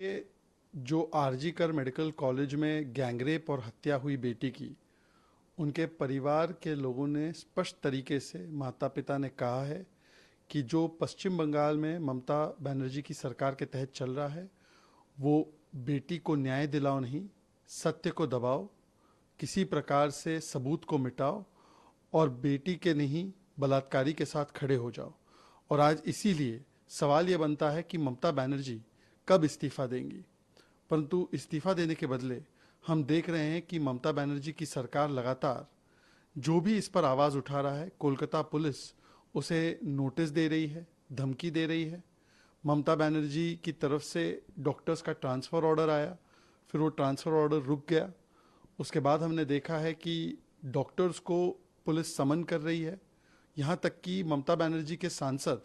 ये जो आरजी कर मेडिकल कॉलेज में गैंगरेप और हत्या हुई बेटी की, उनके परिवार के लोगों ने स्पष्ट तरीके से, माता पिता ने कहा है कि जो पश्चिम बंगाल में ममता बनर्जी की सरकार के तहत चल रहा है, वो बेटी को न्याय दिलाओ नहीं, सत्य को दबाओ, किसी प्रकार से सबूत को मिटाओ और बेटी के नहीं बलात्कारी के साथ खड़े हो जाओ। और आज इसीलिए सवाल ये बनता है कि ममता बनर्जी कब इस्तीफा देंगी। परंतु इस्तीफा देने के बदले हम देख रहे हैं कि ममता बनर्जी की सरकार लगातार जो भी इस पर आवाज़ उठा रहा है, कोलकाता पुलिस उसे नोटिस दे रही है, धमकी दे रही है। ममता बनर्जी की तरफ से डॉक्टर्स का ट्रांसफ़र ऑर्डर आया, फिर वो ट्रांसफ़र ऑर्डर रुक गया। उसके बाद हमने देखा है कि डॉक्टर्स को पुलिस समन कर रही है। यहाँ तक कि ममता बनर्जी के सांसद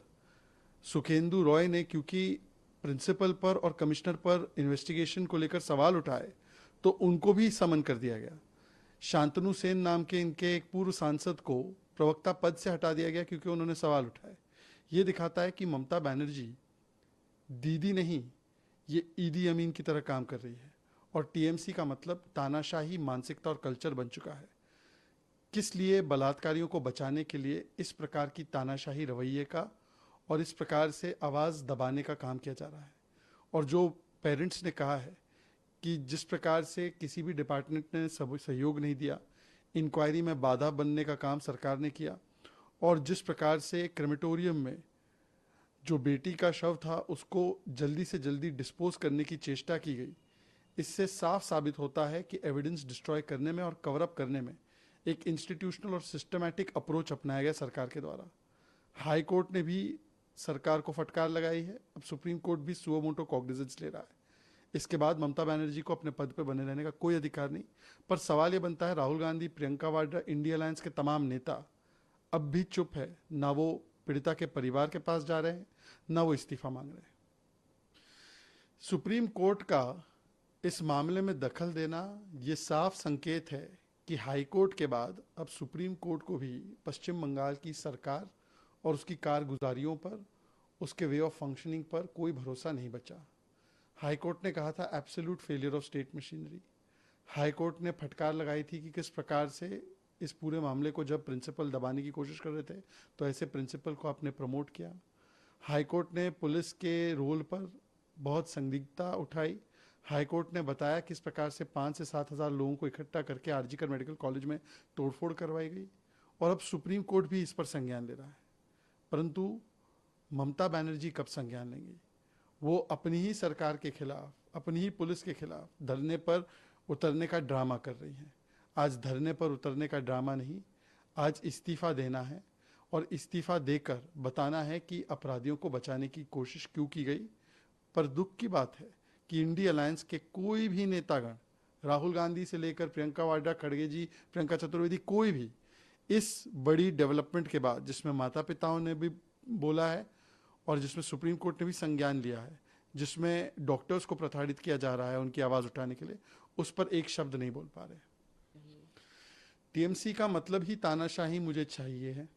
सुखेंदु रॉय ने, क्योंकि प्रिंसिपल पर और कमिश्नर पर इन्वेस्टिगेशन को लेकर सवाल उठाए, तो उनको भी समन कर दिया गया। शांतनु सेन नाम के इनके एक पूर्व सांसद को प्रवक्ता पद से हटा दिया गया क्योंकि उन्होंने सवाल उठाए। ये दिखाता है कि ममता बनर्जी दीदी नहीं, ये ईदी अमीन की तरह काम कर रही है। और टीएमसी का मतलब तानाशाही मानसिकता और कल्चर बन चुका है। किस लिए? बलात्कारियों को बचाने के लिए इस प्रकार की तानाशाही रवैये का और इस प्रकार से आवाज़ दबाने का काम किया जा रहा है। और जो पेरेंट्स ने कहा है कि जिस प्रकार से किसी भी डिपार्टमेंट ने सहयोग नहीं दिया, इंक्वायरी में बाधा बनने का काम सरकार ने किया, और जिस प्रकार से क्रेमेटोरियम में जो बेटी का शव था उसको जल्दी से जल्दी डिस्पोज करने की चेष्टा की गई, इससे साफ साबित होता है कि एविडेंस डिस्ट्रॉय करने में और कवर अप करने में एक इंस्टीट्यूशनल और सिस्टमैटिक अप्रोच अपनाया गया सरकार के द्वारा। हाई कोर्ट ने भी सरकार को फटकार लगाई है। अब सुप्रीम कोर्ट भी सुओ मोटो कॉग्निजेंस ले रहा है। इसके बाद ममता बनर्जी को अपने पद पर बने रहने का कोई अधिकार नहीं। पर सवाल ये बनता है, राहुल गांधी, प्रियंका वाड्रा, इंडिया अलायंस के तमाम नेता अब भी चुप है। ना वो पीड़िता के परिवार के पास जा रहे हैं, ना वो इस्तीफा मांग रहे हैं। सुप्रीम कोर्ट का इस मामले में दखल देना ये साफ संकेत है कि हाई कोर्ट के बाद अब सुप्रीम कोर्ट को भी पश्चिम बंगाल की सरकार और उसकी कारगुजारियों पर, उसके वे ऑफ फंक्शनिंग पर कोई भरोसा नहीं बचा। हाई कोर्ट ने कहा था absolute failure of state machinery. High court ने फटकार लगाई थी कि किस प्रकार से इस पूरे मामले को जब प्रिंसिपल दबाने की कोशिश कर रहे थे तो ऐसे प्रिंसिपल को आपने प्रमोट किया। हाई कोर्ट ने पुलिस के रोल पर बहुत संदिग्धता उठाई। हाई कोर्ट ने बताया किस प्रकार से 5 से 7 हज़ार लोगों को इकट्ठा करके आरजी कर मेडिकल कॉलेज में तोड़फोड़ करवाई गई। और अब सुप्रीम कोर्ट भी इस पर संज्ञान ले रहा है। परंतु ममता बनर्जी कब संज्ञान लेंगी? वो अपनी ही सरकार के खिलाफ, अपनी ही पुलिस के खिलाफ धरने पर उतरने का ड्रामा कर रही हैं। आज धरने पर उतरने का ड्रामा नहीं, आज इस्तीफा देना है। और इस्तीफा देकर बताना है कि अपराधियों को बचाने की कोशिश क्यों की गई। पर दुख की बात है कि इंडिया अलायंस के कोई भी नेतागण, राहुल गांधी से लेकर प्रियंका वाड्रा, खड़गे जी, प्रियंका चतुर्वेदी, कोई भी इस बड़ी डेवलपमेंट के बाद, जिसमें माता पिताओं ने भी बोला है और जिसमें सुप्रीम कोर्ट ने भी संज्ञान लिया है, जिसमें डॉक्टर्स को प्रताड़ित किया जा रहा है उनकी आवाज़ उठाने के लिए, उस पर एक शब्द नहीं बोल पा रहे। टीएमसी का मतलब ही तानाशाही मुझे चाहिए है,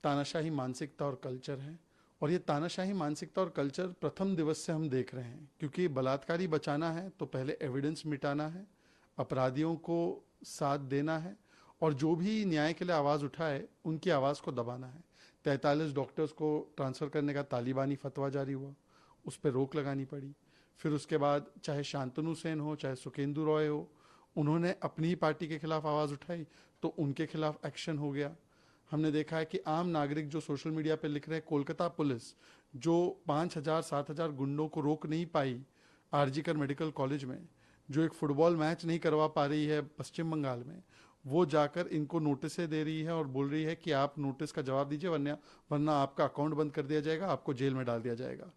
तानाशाही मानसिकता और कल्चर है। और ये तानाशाही मानसिकता और कल्चर प्रथम दिवस से हम देख रहे हैं। क्योंकि बलात्कारी बचाना है तो पहले एविडेंस मिटाना है, अपराधियों को साथ देना है, और जो भी न्याय के लिए आवाज़ उठाए उनकी आवाज़ को दबाना है। 43 डॉक्टर्स को ट्रांसफ़र करने का तालिबानी फतवा जारी हुआ, उस पर रोक लगानी पड़ी। फिर उसके बाद चाहे शांतनु सेन हो, चाहे सुखेंदु रॉय हो, उन्होंने अपनी ही पार्टी के खिलाफ आवाज़ उठाई तो उनके खिलाफ एक्शन हो गया। हमने देखा है कि आम नागरिक जो सोशल मीडिया पे लिख रहे हैं, कोलकाता पुलिस जो 5,000 7,000 गुंडों को रोक नहीं पाई आरजी कर मेडिकल कॉलेज में, जो एक फुटबॉल मैच नहीं करवा पा रही है पश्चिम बंगाल में, वो जाकर इनको नोटिस दे रही है और बोल रही है कि आप नोटिस का जवाब दीजिए, वरना आपका अकाउंट बंद कर दिया जाएगा, आपको जेल में डाल दिया जाएगा।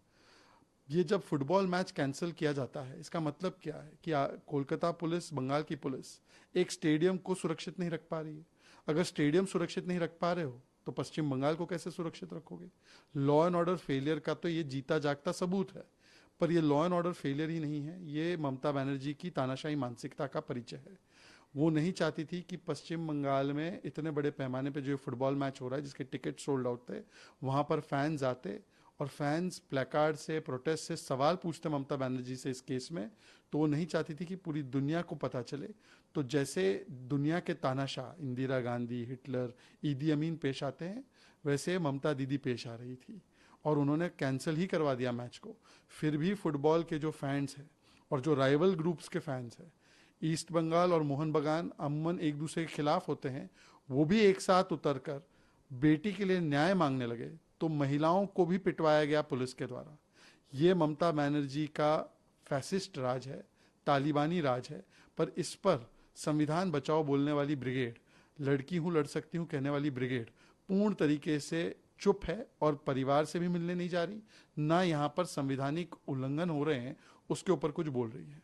ये जब फुटबॉल मैच कैंसिल किया जाता है, इसका मतलब क्या है कि कोलकाता पुलिस, बंगाल की पुलिस एक स्टेडियम को सुरक्षित नहीं रख पा रही है। अगर स्टेडियम सुरक्षित नहीं रख पा रहे हो तो पश्चिम बंगाल को कैसे सुरक्षित रखोगे? लॉ एंड ऑर्डर फेलियर का तो ये जीता जागता सबूत है। पर ये लॉ एंड ऑर्डर फेलियर ही नहीं है, ये ममता बनर्जी की तानाशाही मानसिकता का परिचय है। वो नहीं चाहती थी कि पश्चिम बंगाल में इतने बड़े पैमाने पे जो फुटबॉल मैच हो रहा है, जिसके टिकट सोल्ड आउट थे, वहाँ पर फैंस आते और फैंस प्लेकार्ड से, प्रोटेस्ट से सवाल पूछते ममता बनर्जी से इस केस में, तो वो नहीं चाहती थी कि पूरी दुनिया को पता चले। तो जैसे दुनिया के तानाशाह इंदिरा गांधी, हिटलर, ईदी अमीन पेश आते हैं, वैसे ममता दीदी पेश आ रही थी और उन्होंने कैंसिल ही करवा दिया मैच को। फिर भी फुटबॉल के जो फैंस हैं और जो राइवल ग्रुप्स के फैंस हैं, ईस्ट बंगाल और मोहन बगान अमूमन एक दूसरे के खिलाफ होते हैं, वो भी एक साथ उतरकर बेटी के लिए न्याय मांगने लगे। तो महिलाओं को भी पिटवाया गया पुलिस के द्वारा। ये ममता बनर्जी का फैसिस्ट राज है, तालिबानी राज है। पर इस पर संविधान बचाओ बोलने वाली ब्रिगेड, लड़की हूं लड़ सकती हूं कहने वाली ब्रिगेड पूर्ण तरीके से चुप है और परिवार से भी मिलने नहीं जा रही, ना यहाँ पर संवैधानिक उल्लंघन हो रहे हैं उसके ऊपर कुछ बोल रही है।